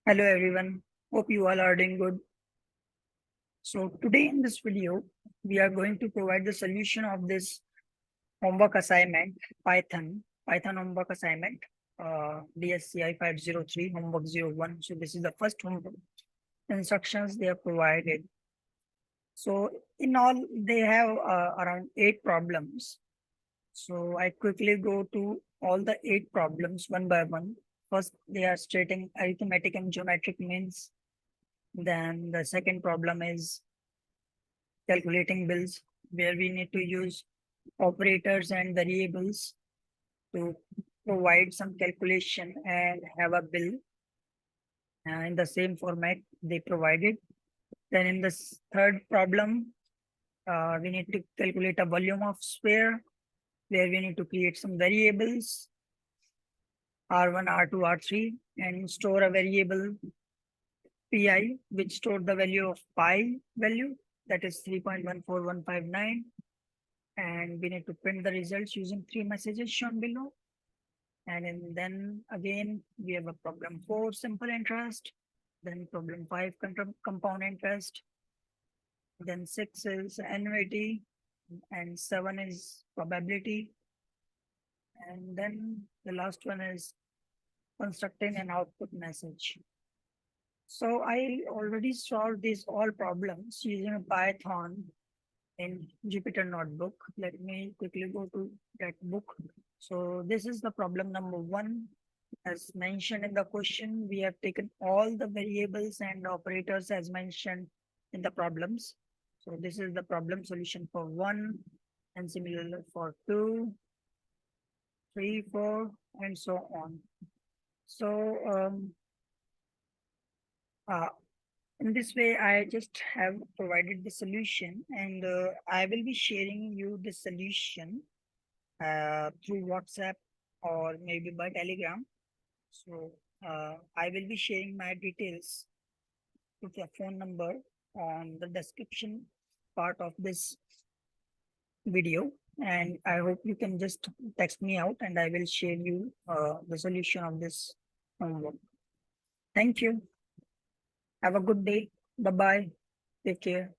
Hello everyone, hope you all are doing good. So today in this video, we are going to provide the solution of this homework assignment, Python homework assignment, DSCI 503 homework 01. So this is the first homework instructions they have provided. So in all, they have around 8 problems. So I quickly go to all the 8 problems one by one. First, they are stating arithmetic and geometric means. Then the second problem is calculating bills, where we need to use operators and variables to provide some calculation and have a bill in the same format they provided. Then in the third problem, we need to calculate a volume of sphere, where we need to create some variables R1, R2, R3, and store a variable pi, which stored the value of pi value, that is 3.14159. And we need to print the results using 3 messages shown below. Then again, we have a problem 4, simple interest. Then problem 5, compound interest. Then 6 is annuity. And 7 is probability. And then the last one is constructing an output message. So I already solved these all problems using Python in Jupyter Notebook. Let me quickly go to that book. So this is the problem number 1. As mentioned in the question, we have taken all the variables and operators as mentioned in the problems. So this is the problem solution for 1, and similarly for 2, 3, 4, and so on. So in this way, I just have provided the solution, and I will be sharing you the solution through WhatsApp or maybe by Telegram. So I will be sharing my details with the phone number on the description part of this video. And I hope you can just text me out and I will share you the solution of this homework. Thank you. Have a good day. Bye-bye. Take care.